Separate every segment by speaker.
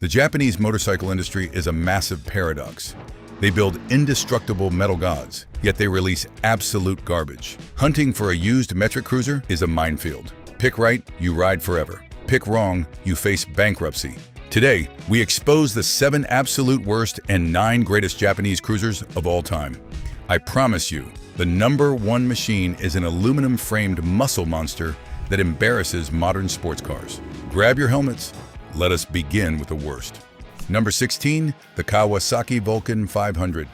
Speaker 1: The Japanese motorcycle industry is a massive paradox. They build indestructible metal gods, yet they release absolute garbage. Hunting for a used metric cruiser is a minefield. Pick right, you ride forever. Pick wrong, you face bankruptcy. Today, we expose the 7 absolute worst and 9 greatest Japanese cruisers of all time. I promise you, the #1 machine is an aluminum-framed muscle monster that embarrasses modern sports cars. Grab your helmets. Let us begin with the worst. Number 16, the Kawasaki Vulcan 500.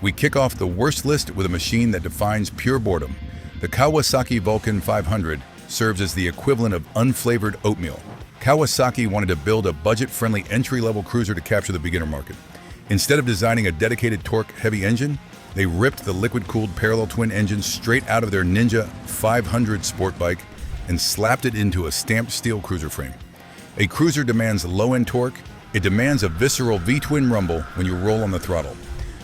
Speaker 1: We kick off the worst list with a machine that defines pure boredom. The Kawasaki Vulcan 500 serves as the equivalent of unflavored oatmeal. Kawasaki wanted to build a budget-friendly entry-level cruiser to capture the beginner market. Instead of designing a dedicated torque-heavy engine, they ripped the liquid-cooled parallel twin engine straight out of their Ninja 500 sport bike and slapped it into a stamped steel cruiser frame. A cruiser demands low-end torque. It demands a visceral V-twin rumble when you roll on the throttle.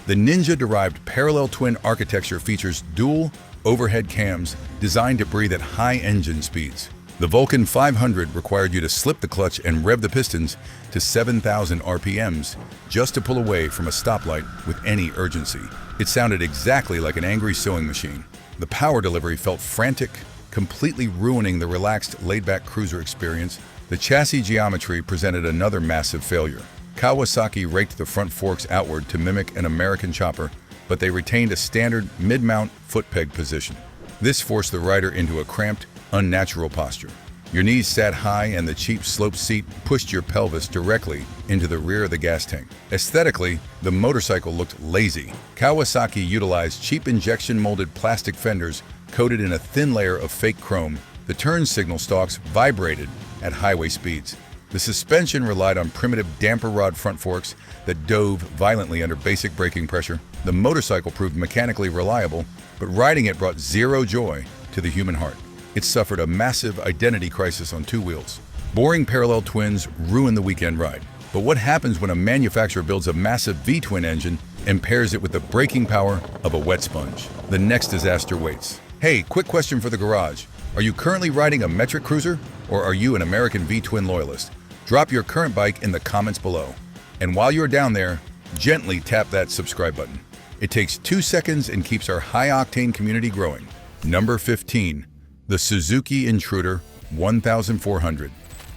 Speaker 1: The Ninja-derived parallel twin architecture features dual overhead cams designed to breathe at high engine speeds. The Vulcan 500 required you to slip the clutch and rev the pistons to 7,000 RPMs just to pull away from a stoplight with any urgency. It sounded exactly like an angry sewing machine. The power delivery felt frantic, completely ruining the relaxed, laid-back cruiser experience. The chassis geometry presented another massive failure. Kawasaki raked the front forks outward to mimic an American chopper, but they retained a standard mid-mount foot peg position. This forced the rider into a cramped, unnatural posture. Your knees sat high and the cheap sloped seat pushed your pelvis directly into the rear of the gas tank. Aesthetically, the motorcycle looked lazy. Kawasaki utilized cheap injection-molded plastic fenders coated in a thin layer of fake chrome. The turn signal stalks vibrated at highway speeds. The suspension relied on primitive damper rod front forks that dove violently under basic braking pressure. The motorcycle proved mechanically reliable, but riding it brought zero joy to the human heart. It suffered a massive identity crisis on 2 wheels. Boring parallel twins ruin the weekend ride. But what happens when a manufacturer builds a massive V-twin engine and pairs it with the braking power of a wet sponge? The next disaster waits. Hey, quick question for the garage. Are you currently riding a metric cruiser, or are you an American V-twin loyalist? Drop your current bike in the comments below. And while you're down there, gently tap that subscribe button. It takes 2 seconds and keeps our high-octane community growing. Number 15, the Suzuki Intruder 1400.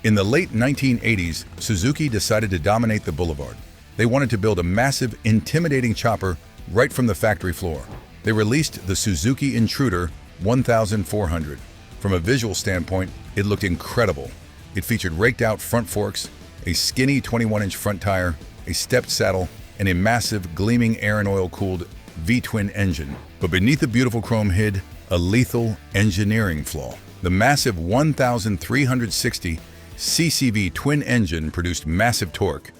Speaker 1: In the late 1980s, Suzuki decided to dominate the boulevard. They wanted to build a massive, intimidating chopper right from the factory floor. They released the Suzuki Intruder 1400. From a visual standpoint, it looked incredible. It featured raked-out front forks, a skinny 21-inch front tire, a stepped saddle, and a massive, gleaming air and oil-cooled V-twin engine. But beneath the beautiful chrome hid a lethal engineering flaw. The massive 1,360 ccv twin engine produced massive torque,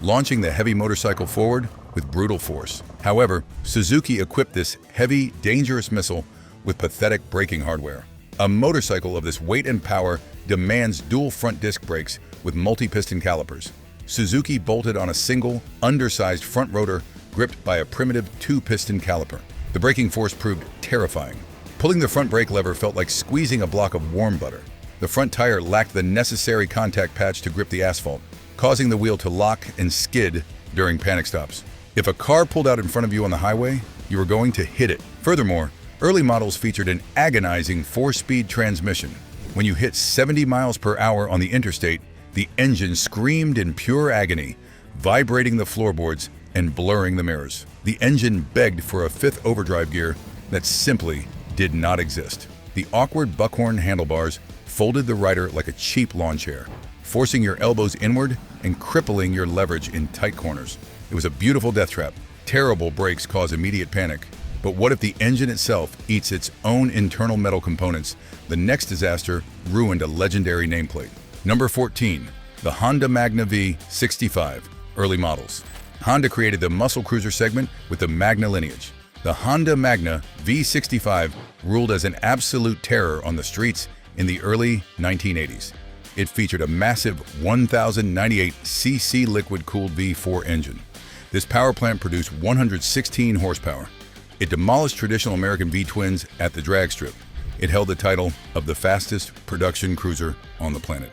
Speaker 1: launching the heavy motorcycle forward with brutal force. However, Suzuki equipped this heavy, dangerous missile with pathetic braking hardware. A motorcycle of this weight and power demands dual front disc brakes with multi-piston calipers. Suzuki bolted on a single, undersized front rotor gripped by a primitive 2-piston caliper. The braking force proved terrifying. Pulling the front brake lever felt like squeezing a block of warm butter. The front tire lacked the necessary contact patch to grip the asphalt, causing the wheel to lock and skid during panic stops. If a car pulled out in front of you on the highway, you were going to hit it. Furthermore, early models featured an agonizing 4-speed transmission. When you hit 70 miles per hour on the interstate, the engine screamed in pure agony, vibrating the floorboards and blurring the mirrors. The engine begged for a 5th overdrive gear that simply did not exist. The awkward buckhorn handlebars folded the rider like a cheap lawn chair, forcing your elbows inward and crippling your leverage in tight corners. It was a beautiful death trap. Terrible brakes cause immediate panic. But what if the engine itself eats its own internal metal components? The next disaster ruined a legendary nameplate. Number 14, the Honda Magna V65, early models. Honda created the muscle cruiser segment with the Magna lineage. The Honda Magna V65 ruled as an absolute terror on the streets in the early 1980s. It featured a massive 1,098cc liquid-cooled V4 engine. This power plant produced 116 horsepower. It demolished traditional American V-twins at the Dragstrip. It held the title of the fastest production cruiser on the planet.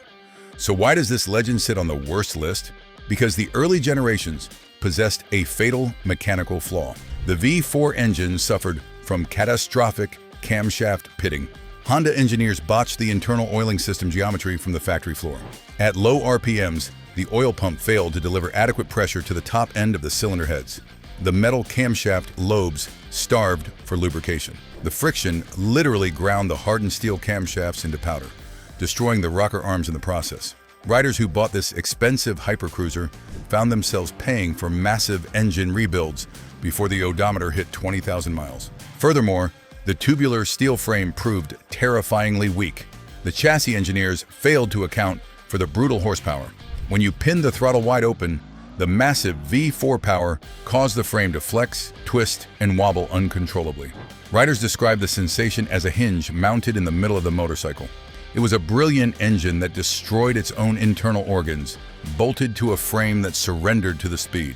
Speaker 1: So why does this legend sit on the worst list? Because the early generations possessed a fatal mechanical flaw. The V4 engine suffered from catastrophic camshaft pitting. Honda engineers botched the internal oiling system geometry from the factory floor. At low RPMs, the oil pump failed to deliver adequate pressure to the top end of the cylinder heads. The metal camshaft lobes starved for lubrication. The friction literally ground the hardened steel camshafts into powder, destroying the rocker arms in the process. Riders who bought this expensive hypercruiser found themselves paying for massive engine rebuilds before the odometer hit 20,000 miles. Furthermore, the tubular steel frame proved terrifyingly weak. The chassis engineers failed to account for the brutal horsepower. When you pinned the throttle wide open, the massive V4 power caused the frame to flex, twist, and wobble uncontrollably. Riders described the sensation as a hinge mounted in the middle of the motorcycle. It was a brilliant engine that destroyed its own internal organs, bolted to a frame that surrendered to the speed.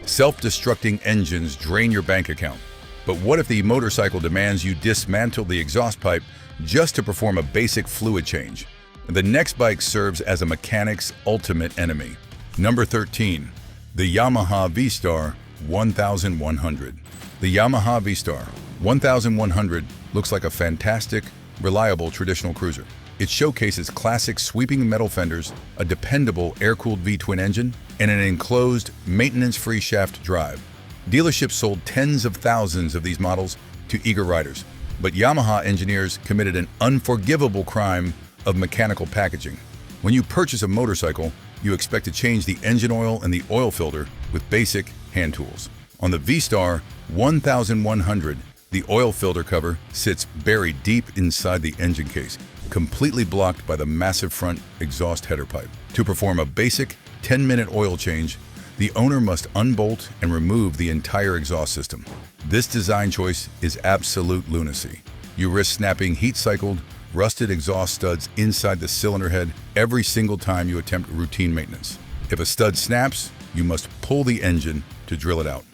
Speaker 1: Self-destructing engines drain your bank account. But what if the motorcycle demands you dismantle the exhaust pipe just to perform a basic fluid change? The next bike serves as a mechanic's ultimate enemy. Number 13. The Yamaha V-Star 1100. The Yamaha V-Star 1100 looks like a fantastic, reliable traditional cruiser. It showcases classic sweeping metal fenders, a dependable air-cooled V-twin engine, and an enclosed, maintenance-free shaft drive. Dealerships sold tens of thousands of these models to eager riders, but Yamaha engineers committed an unforgivable crime of mechanical packaging. When you purchase a motorcycle, you expect to change the engine oil and the oil filter with basic hand tools. On the V-Star 1100, the oil filter cover sits buried deep inside the engine case, completely blocked by the massive front exhaust header pipe. To perform a basic 10-minute oil change, the owner must unbolt and remove the entire exhaust system. This design choice is absolute lunacy. You risk snapping heat-cycled, rusted exhaust studs inside the cylinder head every single time you attempt routine maintenance. If a stud snaps, you must pull the engine to drill it out.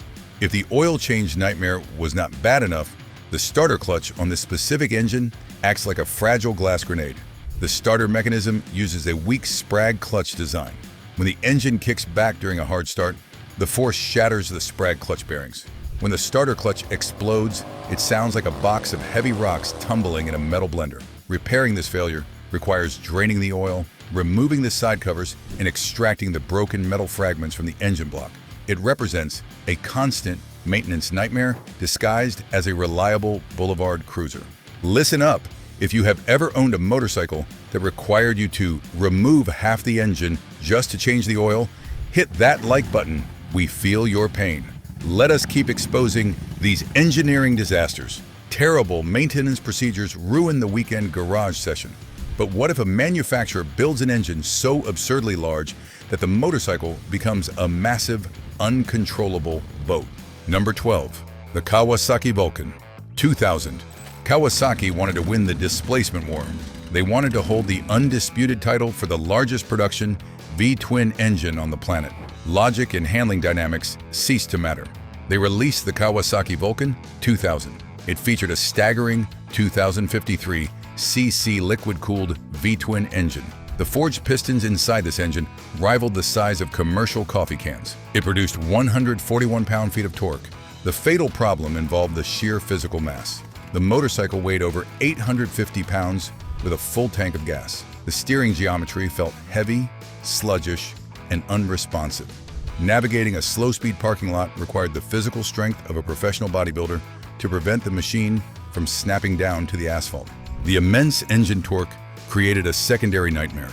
Speaker 1: If the oil change nightmare was not bad enough, the starter clutch on this specific engine acts like a fragile glass grenade. The starter mechanism uses a weak sprag clutch design. When the engine kicks back during a hard start, the force shatters the sprag clutch bearings. When the starter clutch explodes, it sounds like a box of heavy rocks tumbling in a metal blender. Repairing this failure requires draining the oil, removing the side covers, and extracting the broken metal fragments from the engine block. It represents a constant maintenance nightmare disguised as a reliable boulevard cruiser. Listen up! If you have ever owned a motorcycle that required you to remove half the engine just to change the oil, hit that like button. We feel your pain. Let us keep exposing these engineering disasters. Terrible maintenance procedures ruin the weekend garage session. But what if a manufacturer builds an engine so absurdly large that the motorcycle becomes a massive, uncontrollable boat? Number 12. The Kawasaki Vulcan 2000. Kawasaki wanted to win the displacement war. They wanted to hold the undisputed title for the largest production V-twin engine on the planet. Logic and handling dynamics ceased to matter. They released the Kawasaki Vulcan 2000. It featured a staggering 2053 cc liquid-cooled V-twin engine. The forged pistons inside this engine rivaled the size of commercial coffee cans. It produced 141 pound-feet of torque. The fatal problem involved the sheer physical mass. The motorcycle weighed over 850 pounds with a full tank of gas. The steering geometry felt heavy, sluggish, and unresponsive. Navigating a slow-speed parking lot required the physical strength of a professional bodybuilder to prevent the machine from snapping down to the asphalt. The immense engine torque created a secondary nightmare.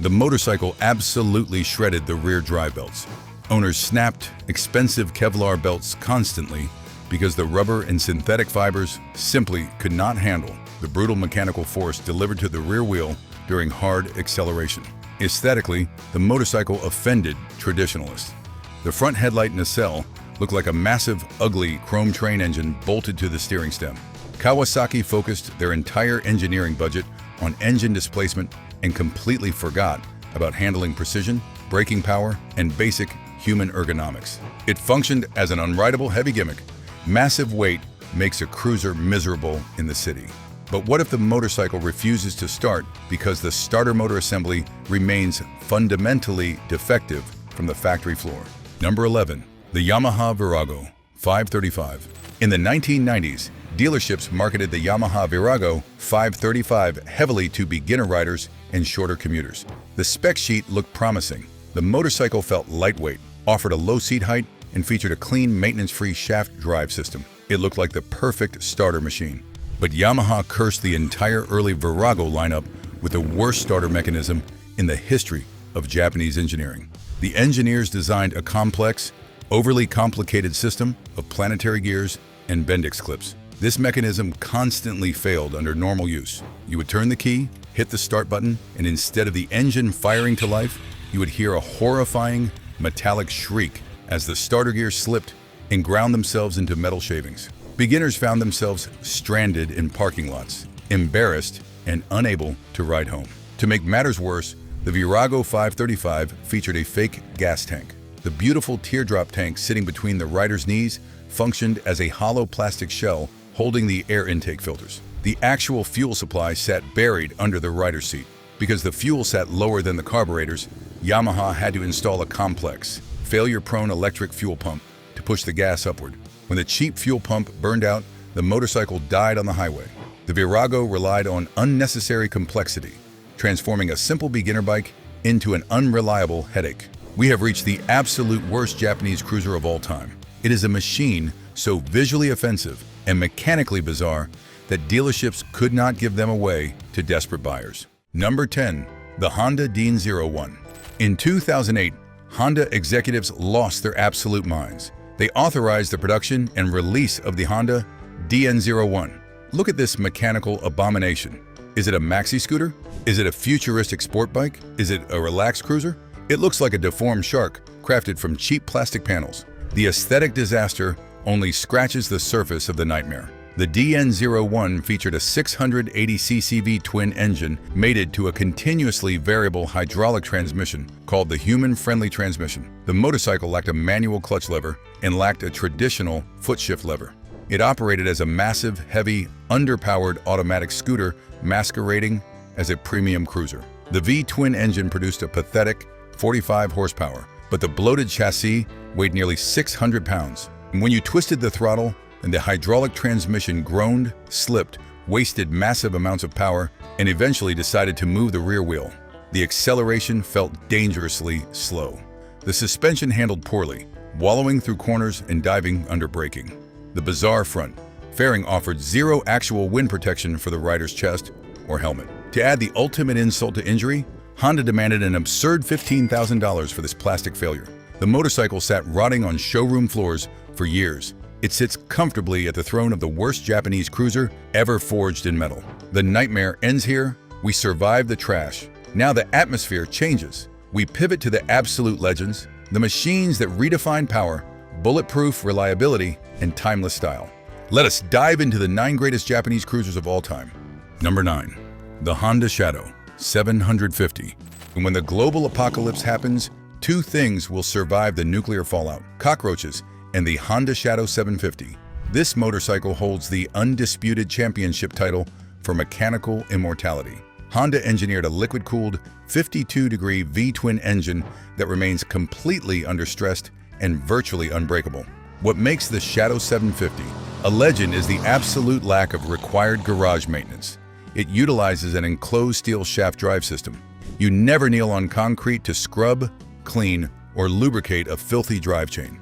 Speaker 1: The motorcycle absolutely shredded the rear drive belts. Owners snapped expensive Kevlar belts constantly because the rubber and synthetic fibers simply could not handle the brutal mechanical force delivered to the rear wheel during hard acceleration. Aesthetically, the motorcycle offended traditionalists. The front headlight nacelle looked like a massive, ugly chrome train engine bolted to the steering stem. Kawasaki focused their entire engineering budget on engine displacement and completely forgot about handling precision, braking power, and basic human ergonomics. It functioned as an unrideable heavy gimmick. Massive weight makes a cruiser miserable in the city. But what if the motorcycle refuses to start because the starter motor assembly remains fundamentally defective from the factory floor. Number 11. The Yamaha Virago 535. In the 1990s, dealerships marketed the Yamaha Virago 535 heavily to beginner riders and shorter commuters. The spec sheet looked promising. The motorcycle felt lightweight, offered a low seat height, and featured a clean, maintenance-free shaft drive system. It looked like the perfect starter machine. But Yamaha cursed the entire early Virago lineup with the worst starter mechanism in the history of Japanese engineering. The engineers designed a complex, overly complicated system of planetary gears and Bendix clips. This mechanism constantly failed under normal use. You would turn the key, hit the start button, and instead of the engine firing to life, you would hear a horrifying metallic shriek as the starter gears slipped and ground themselves into metal shavings. Beginners found themselves stranded in parking lots, embarrassed and unable to ride home. To make matters worse, the Virago 535 featured a fake gas tank. The beautiful teardrop tank sitting between the rider's knees functioned as a hollow plastic shell holding the air intake filters. The actual fuel supply sat buried under the rider's seat. Because the fuel sat lower than the carburetors, Yamaha had to install a complex, failure-prone electric fuel pump to push the gas upward. When the cheap fuel pump burned out, the motorcycle died on the highway. The Virago relied on unnecessary complexity, transforming a simple beginner bike into an unreliable headache. We have reached the absolute worst Japanese cruiser of all time. It is a machine so visually offensive and mechanically bizarre that dealerships could not give them away to desperate buyers. Number 10. The Honda DN01. In 2008, Honda executives lost their absolute minds. They authorized the production and release of the Honda DN01. Look at this mechanical abomination. Is it a maxi scooter? Is it a futuristic sport bike? Is it a relaxed cruiser? It looks like a deformed shark crafted from cheap plastic panels. The aesthetic disaster only scratches the surface of the nightmare. The DN01 featured a 680cc twin engine mated to a continuously variable hydraulic transmission called the human-friendly transmission. The motorcycle lacked a manual clutch lever and lacked a traditional foot shift lever. It operated as a massive, heavy, underpowered automatic scooter masquerading as a premium cruiser. The V-twin engine produced a pathetic 45 horsepower, but the bloated chassis weighed nearly 600 pounds. And when you twisted the throttle, and the hydraulic transmission groaned, slipped, wasted massive amounts of power, and eventually decided to move the rear wheel. The acceleration felt dangerously slow. The suspension handled poorly, wallowing through corners and diving under braking. The bizarre front fairing offered zero actual wind protection for the rider's chest or helmet. To add the ultimate insult to injury, Honda demanded an absurd $15,000 for this plastic failure. The motorcycle sat rotting on showroom floors for years. It sits comfortably at the throne of the worst Japanese cruiser ever forged in metal. The nightmare ends here. We survive the trash. Now the atmosphere changes. We pivot to the absolute legends, the machines that redefine power, bulletproof reliability, and timeless style. Let us dive into the 9 greatest Japanese cruisers of all time. Number 9. The Honda Shadow 750. And when the global apocalypse happens, 2 things will survive the nuclear fallout: cockroaches and the Honda Shadow 750. This motorcycle holds the undisputed championship title for mechanical immortality. Honda engineered a liquid-cooled 52-degree V-twin engine that remains completely understressed and virtually unbreakable. What makes the Shadow 750 a legend is the absolute lack of required garage maintenance. It utilizes an enclosed steel shaft drive system. You never kneel on concrete to scrub, clean, or lubricate a filthy drive chain.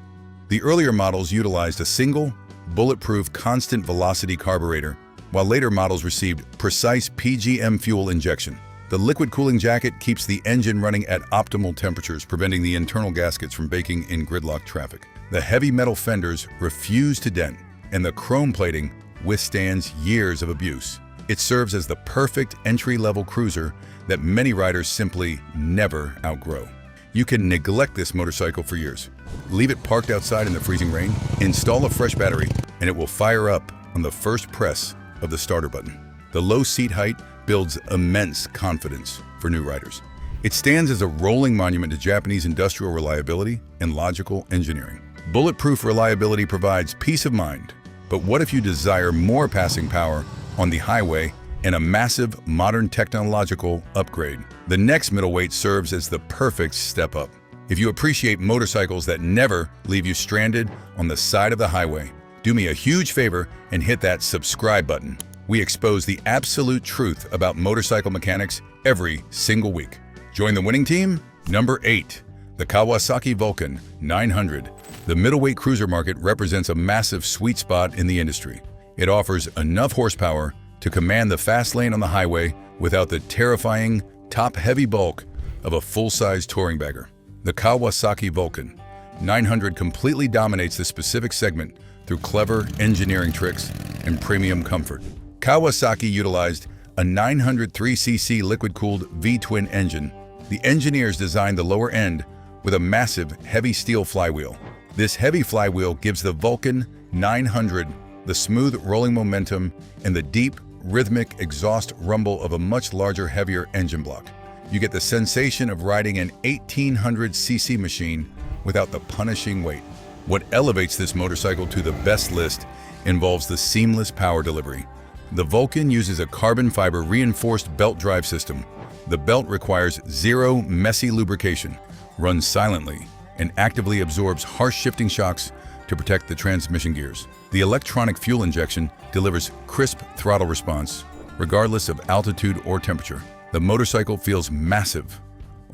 Speaker 1: The earlier models utilized a single, bulletproof constant velocity carburetor, while later models received precise PGM fuel injection. The liquid cooling jacket keeps the engine running at optimal temperatures, preventing the internal gaskets from baking in gridlock traffic. The heavy metal fenders refuse to dent, and the chrome plating withstands years of abuse. It serves as the perfect entry-level cruiser that many riders simply never outgrow. You can neglect this motorcycle for years. Leave it parked outside in the freezing rain, install a fresh battery, and it will fire up on the first press of the starter button. The low seat height builds immense confidence for new riders. It stands as a rolling monument to Japanese industrial reliability and logical engineering. Bulletproof reliability provides peace of mind, but what if you desire more passing power on the highway and a massive modern technological upgrade? The next middleweight serves as the perfect step up. If you appreciate motorcycles that never leave you stranded on the side of the highway, do me a huge favor and hit that subscribe button. We expose the absolute truth about motorcycle mechanics every single week. Join the winning team? Number 8. The Kawasaki Vulcan 900. The middleweight cruiser market represents a massive sweet spot in the industry. It offers enough horsepower to command the fast lane on the highway without the terrifying, top-heavy bulk of a full-size touring bagger. The Kawasaki Vulcan 900 completely dominates the specific segment through clever engineering tricks and premium comfort. Kawasaki utilized a 903cc liquid-cooled V-twin engine. The engineers designed the lower end with a massive, heavy steel flywheel. This heavy flywheel gives the Vulcan 900 the smooth rolling momentum and the deep, rhythmic exhaust rumble of a much larger, heavier engine block. You get the sensation of riding an 1800cc machine without the punishing weight. What elevates this motorcycle to the best list involves the seamless power delivery. The Vulcan uses a carbon fiber reinforced belt drive system. The belt requires zero messy lubrication, runs silently, and actively absorbs harsh shifting shocks to protect the transmission gears. The electronic fuel injection delivers crisp throttle response, regardless of altitude or temperature. The motorcycle feels massive,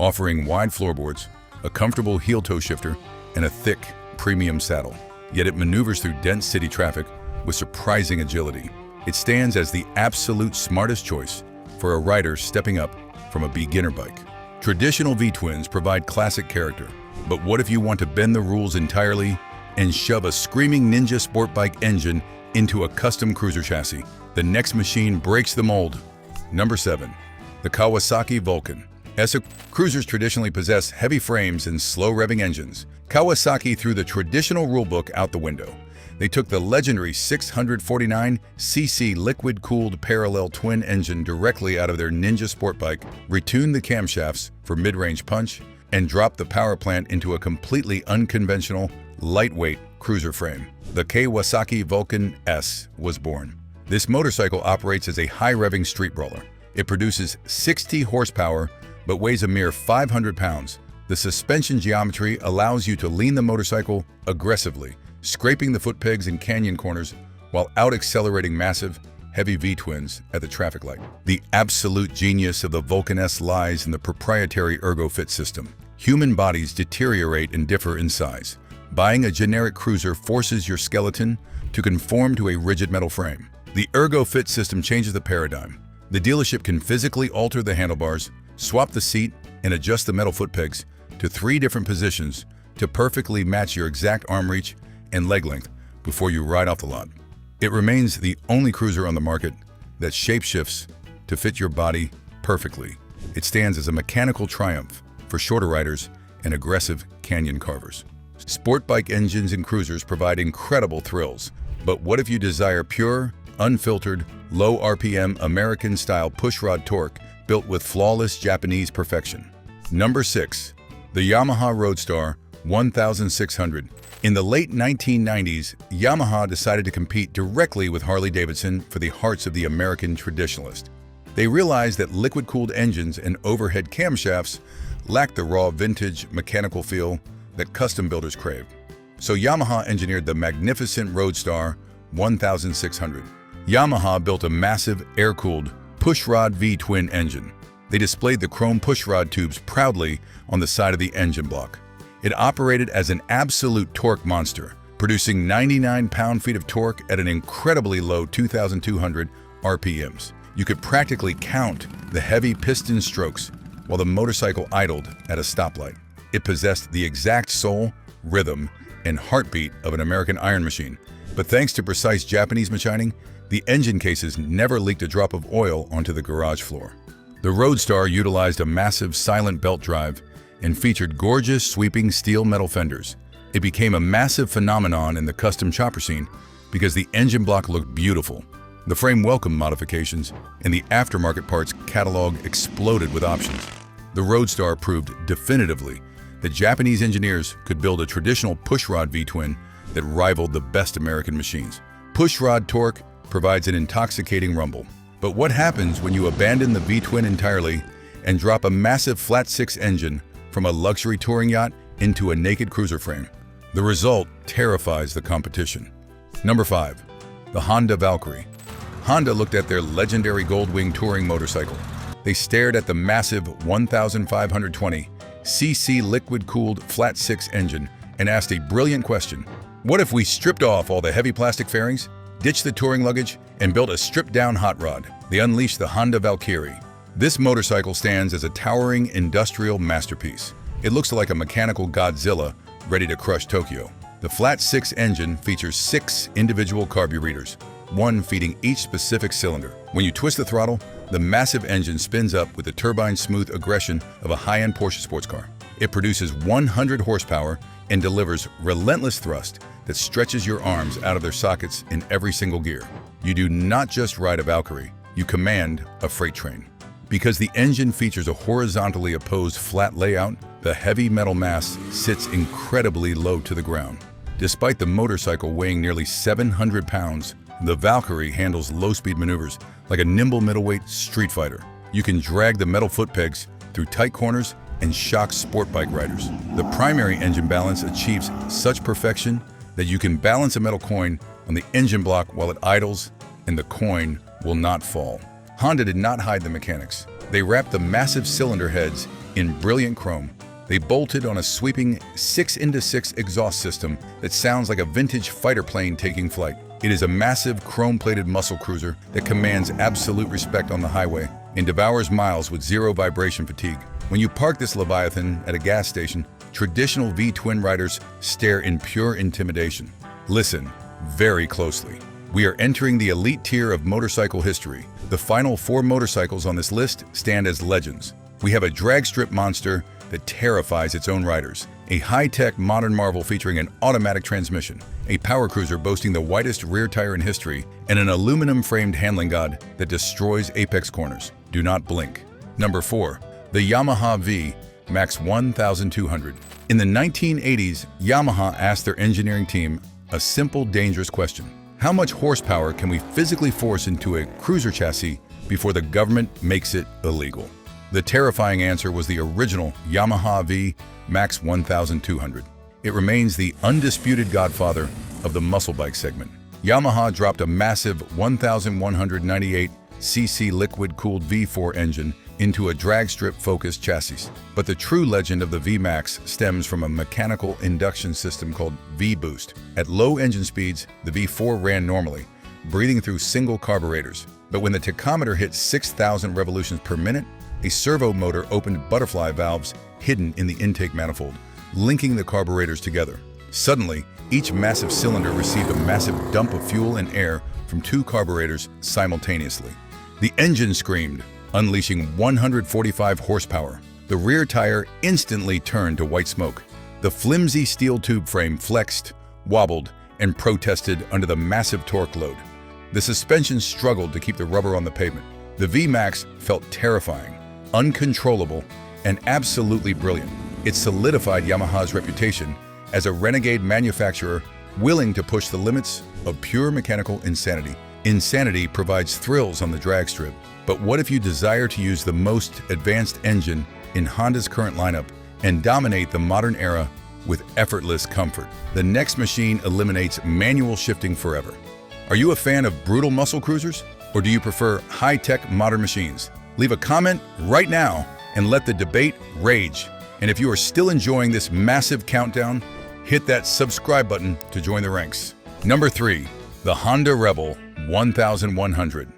Speaker 1: offering wide floorboards, a comfortable heel-toe shifter, and a thick, premium saddle. Yet it maneuvers through dense city traffic with surprising agility. It stands as the absolute smartest choice for a rider stepping up from a beginner bike. Traditional V-twins provide classic character, but what if you want to bend the rules entirely and shove a screaming ninja sport bike engine into a custom cruiser chassis? The next machine breaks the mold. Number 7. The Kawasaki Vulcan. As cruisers traditionally possess heavy frames and slow-revving engines, Kawasaki threw the traditional rulebook out the window. They took the legendary 649cc liquid-cooled parallel twin engine directly out of their Ninja sport bike, retuned the camshafts for mid-range punch, and dropped the power plant into a completely unconventional, lightweight cruiser frame. The Kawasaki Vulcan S was born. This motorcycle operates as a high-revving street brawler. It produces 60 horsepower but weighs a mere 500 pounds. The suspension geometry allows you to lean the motorcycle aggressively, scraping the foot pegs and canyon corners while out-accelerating massive, heavy V-twins at the traffic light. The absolute genius of the Vulcan S lies in the proprietary ErgoFit system. Human bodies deteriorate and differ in size. Buying a generic cruiser forces your skeleton to conform to a rigid metal frame. The ErgoFit system changes the paradigm. The dealership can physically alter the handlebars, swap the seat, and adjust the metal foot pegs to 3 different positions to perfectly match your exact arm reach and leg length before you ride off the lot. It remains the only cruiser on the market that shape-shifts to fit your body perfectly. It stands as a mechanical triumph for shorter riders and aggressive canyon carvers. Sport bike engines and cruisers provide incredible thrills, but what if you desire pure, unfiltered, low RPM American-style pushrod torque built with flawless Japanese perfection? Number 6. The Yamaha Roadstar 1600. In the late 1990s, Yamaha decided to compete directly with Harley-Davidson for the hearts of the American traditionalist. They realized that liquid-cooled engines and overhead camshafts lacked the raw vintage mechanical feel that custom builders craved. So Yamaha engineered the magnificent Roadstar 1600. Yamaha built a massive, air-cooled, pushrod V-twin engine. They displayed the chrome pushrod tubes proudly on the side of the engine block. It operated as an absolute torque monster, producing 99 pound-feet of torque at an incredibly low 2,200 RPMs. You could practically count the heavy piston strokes while the motorcycle idled at a stoplight. It possessed the exact soul, rhythm, and heartbeat of an American iron machine. But thanks to precise Japanese machining, the engine cases never leaked a drop of oil onto the garage floor. The Roadstar utilized a massive silent belt drive and featured gorgeous sweeping steel metal fenders. It became a massive phenomenon in the custom chopper scene because the engine block looked beautiful. The frame welcomed modifications, and the aftermarket parts catalog exploded with options. The Roadstar proved definitively that Japanese engineers could build a traditional pushrod V-twin that rivaled the best American machines. Pushrod torque provides an intoxicating rumble. But what happens when you abandon the V-twin entirely and drop a massive flat-six engine from a luxury touring yacht into a naked cruiser frame. The result terrifies the competition. Number 5. The Honda Valkyrie. Honda looked at their legendary Goldwing touring motorcycle. They stared at the massive 1,520cc liquid-cooled flat-six engine and asked a brilliant question. What if we stripped off all the heavy plastic fairings, ditched the touring luggage, and built a stripped-down hot rod? They unleashed the Honda Valkyrie. This motorcycle stands as a towering industrial masterpiece. It looks like a mechanical Godzilla ready to crush Tokyo. The flat-six engine features 6 individual carburetors, one feeding each specific cylinder. When you twist the throttle, the massive engine spins up with the turbine-smooth aggression of a high-end Porsche sports car. It produces 100 horsepower and delivers relentless thrust that stretches your arms out of their sockets in every single gear. You do not just ride a Valkyrie, you command a freight train. Because the engine features a horizontally opposed flat layout, the heavy metal mass sits incredibly low to the ground. Despite the motorcycle weighing nearly 700 pounds, the Valkyrie handles low-speed maneuvers like a nimble middleweight street fighter. You can drag the metal foot pegs through tight corners and shock sport bike riders. The primary engine balance achieves such perfection that you can balance a metal coin on the engine block while it idles, and the coin will not fall. Honda did not hide the mechanics. They wrapped the massive cylinder heads in brilliant chrome. They bolted on a sweeping 6-into-6 exhaust system that sounds like a vintage fighter plane taking flight. It is a massive chrome-plated muscle cruiser that commands absolute respect on the highway and devours miles with zero vibration fatigue. When you park this Leviathan at a gas station, traditional V-twin riders stare in pure intimidation. Listen very closely. We are entering the elite tier of motorcycle history. The final 4 motorcycles on this list stand as legends. We have a Dragstrip monster that terrifies its own riders, a high-tech modern marvel featuring an automatic transmission, a power cruiser boasting the widest rear tire in history, and an aluminum-framed handling god that destroys apex corners. Do not blink. Number 4. The Yamaha V Max 1200. In the 1980s, Yamaha asked their engineering team a simple, dangerous question. How much horsepower can we physically force into a cruiser chassis before the government makes it illegal? The terrifying answer was the original Yamaha V Max 1200. It remains the undisputed godfather of the muscle bike segment. Yamaha dropped a massive 1,198cc liquid-cooled V4 engine into a dragstrip-focused chassis. But the true legend of the V-Max stems from a mechanical induction system called V-Boost. At low engine speeds, the V4 ran normally, breathing through single carburetors. But when the tachometer hit 6,000 revolutions per minute, a servo motor opened butterfly valves hidden in the intake manifold, linking the carburetors together. Suddenly, each massive cylinder received a massive dump of fuel and air from 2 carburetors simultaneously. The engine screamed, unleashing 145 horsepower. The rear tire instantly turned to white smoke. The flimsy steel tube frame flexed, wobbled, and protested under the massive torque load. The suspension struggled to keep the rubber on the pavement. The V-Max felt terrifying, uncontrollable, and absolutely brilliant. It solidified Yamaha's reputation as a renegade manufacturer willing to push the limits of pure mechanical insanity. Insanity provides thrills on the dragstrip, but what if you desire to use the most advanced engine in Honda's current lineup and dominate the modern era with effortless comfort? The next machine eliminates manual shifting forever. Are you a fan of brutal muscle cruisers, or do you prefer high-tech modern machines? Leave a comment right now and let the debate rage. And if you are still enjoying this massive countdown, hit that subscribe button to join the ranks. Number 3. The Honda Rebel 1100.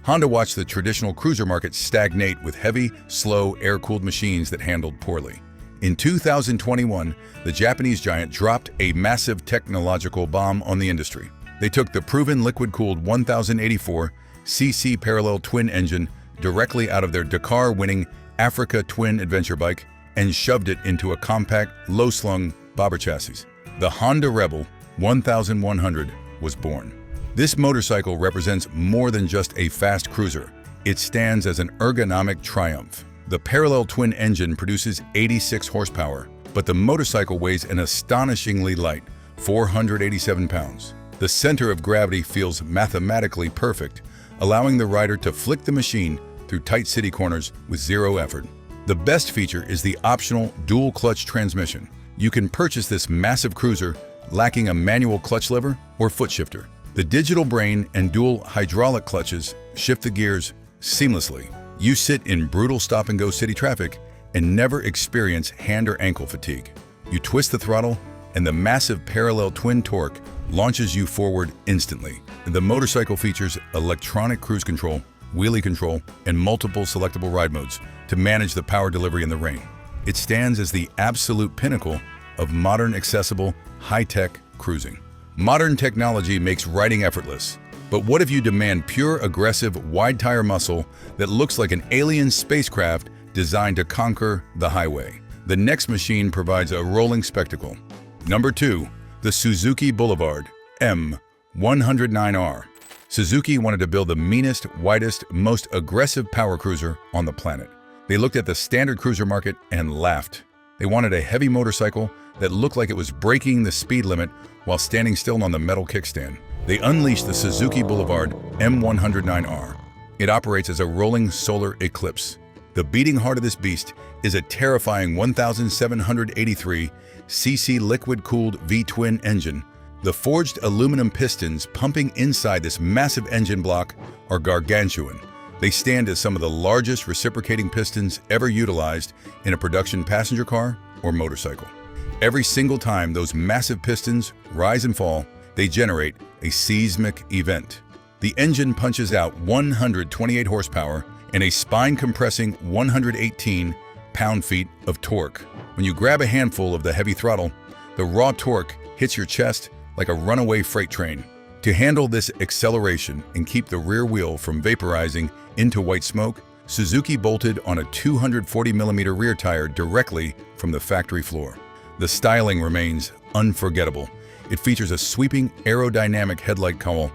Speaker 1: Honda watched the traditional cruiser market stagnate with heavy, slow, air-cooled machines that handled poorly. In 2021, the Japanese giant dropped a massive technological bomb on the industry. They took the proven liquid-cooled 1084cc parallel twin engine directly out of their Dakar-winning Africa Twin adventure bike and shoved it into a compact, low-slung bobber chassis. The Honda Rebel 1100 was born. This motorcycle represents more than just a fast cruiser. It stands as an ergonomic triumph. The parallel twin engine produces 86 horsepower, but the motorcycle weighs an astonishingly light 487 pounds. The center of gravity feels mathematically perfect, allowing the rider to flick the machine through tight city corners with zero effort. The best feature is the optional dual-clutch transmission. You can purchase this massive cruiser lacking a manual clutch lever or foot shifter. The digital brain and dual hydraulic clutches shift the gears seamlessly. You sit in brutal stop-and-go city traffic and never experience hand or ankle fatigue. You twist the throttle, and the massive parallel twin torque launches you forward instantly. The motorcycle features electronic cruise control, wheelie control, and multiple selectable ride modes to manage the power delivery in the rain. It stands as the absolute pinnacle of modern, accessible, high-tech cruising. Modern technology makes riding effortless. But what if you demand pure, aggressive, wide-tire muscle that looks like an alien spacecraft designed to conquer the highway? The next machine provides a rolling spectacle. Number 2. The Suzuki Boulevard M109R. Suzuki wanted to build the meanest, widest, most aggressive power cruiser on the planet. They looked at the standard cruiser market and laughed. They wanted a heavy motorcycle that looked like it was breaking the speed limit while standing still on the metal kickstand. They unleashed the Suzuki Boulevard M109R. It operates as a rolling solar eclipse. The beating heart of this beast is a terrifying 1,783 cc liquid-cooled V-twin engine. The forged aluminum pistons pumping inside this massive engine block are gargantuan. They stand as some of the largest reciprocating pistons ever utilized in a production passenger car or motorcycle. Every single time those massive pistons rise and fall, they generate a seismic event. The engine punches out 128 horsepower and a spine-compressing 118 pound-feet of torque. When you grab a handful of the heavy throttle, the raw torque hits your chest like a runaway freight train. To handle this acceleration and keep the rear wheel from vaporizing into white smoke, Suzuki bolted on a 240mm rear tire directly from the factory floor. The styling remains unforgettable. It features a sweeping aerodynamic headlight cowl,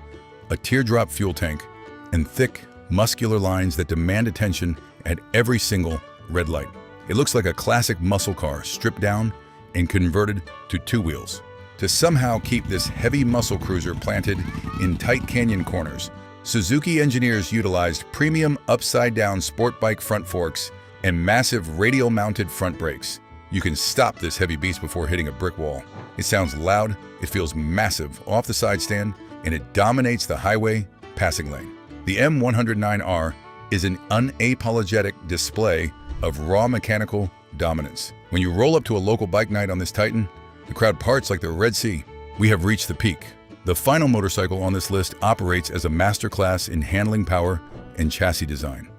Speaker 1: a teardrop fuel tank, and thick, muscular lines that demand attention at every single red light. It looks like a classic muscle car stripped down and converted to two wheels. To somehow keep this heavy muscle cruiser planted in tight canyon corners, Suzuki engineers utilized premium upside-down sport bike front forks and massive radial-mounted front brakes. You can stop this heavy beast before hitting a brick wall. It sounds loud, it feels massive off the side stand, and it dominates the highway passing lane. The M109R is an unapologetic display of raw mechanical dominance. When you roll up to a local bike night on this Titan, the crowd parts like the Red Sea. We have reached the peak. The final motorcycle on this list operates as a masterclass in handling power and chassis design.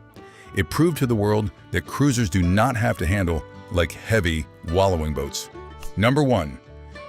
Speaker 1: It proved to the world that cruisers do not have to handle like heavy, wallowing boats. Number 1.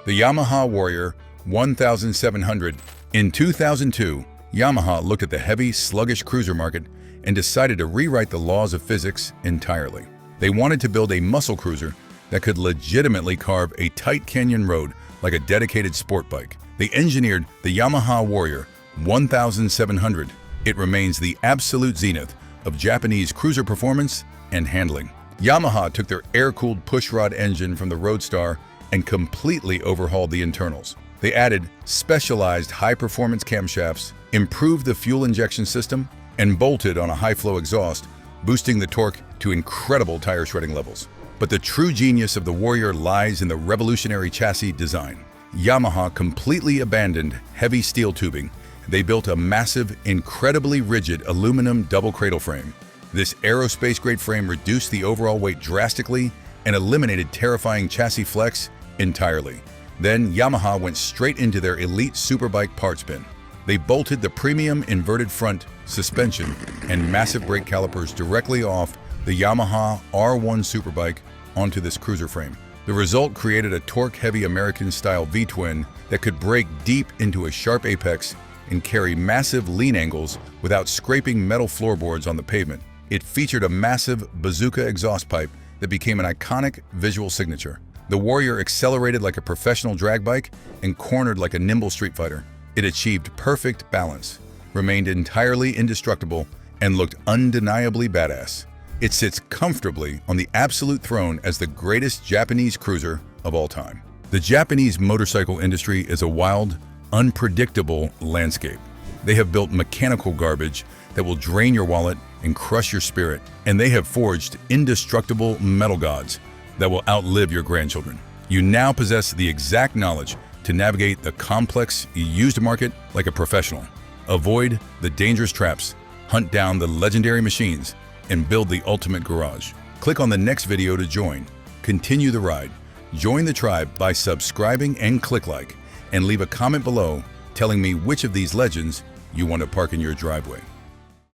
Speaker 1: The Yamaha Warrior 1700. In 2002, Yamaha looked at the heavy, sluggish cruiser market and decided to rewrite the laws of physics entirely. They wanted to build a muscle cruiser that could legitimately carve a tight canyon road like a dedicated sport bike. They engineered the Yamaha Warrior 1700. It remains the absolute zenith of Japanese cruiser performance and handling. Yamaha took their air-cooled pushrod engine from the Roadstar and completely overhauled the internals. They added specialized high-performance camshafts, improved the fuel injection system, and bolted on a high-flow exhaust, boosting the torque to incredible tire shredding levels. But the true genius of the Warrior lies in the revolutionary chassis design. Yamaha completely abandoned heavy steel tubing. They built a massive, incredibly rigid aluminum double cradle frame. This aerospace-grade frame reduced the overall weight drastically and eliminated terrifying chassis flex entirely. Then Yamaha went straight into their elite superbike parts bin. They bolted the premium inverted front suspension and massive brake calipers directly off the Yamaha R1 superbike onto this cruiser frame. The result created a torque-heavy American-style V-twin that could break deep into a sharp apex and carry massive lean angles without scraping metal floorboards on the pavement. It featured a massive bazooka exhaust pipe that became an iconic visual signature. The Warrior accelerated like a professional drag bike and cornered like a nimble street fighter. It achieved perfect balance, remained entirely indestructible, and looked undeniably badass. It sits comfortably on the absolute throne as the greatest Japanese cruiser of all time. The Japanese motorcycle industry is a wild, unpredictable landscape. They have built mechanical garbage that will drain your wallet and crush your spirit, and they have forged indestructible metal gods that will outlive your grandchildren. You now possess the exact knowledge to navigate the complex used market like a professional. Avoid the dangerous traps, hunt down the legendary machines, and build the ultimate garage. Click on the next video to join. Continue the ride. Join the tribe by subscribing and click like, and leave a comment below telling me which of these legends you want to park in your driveway.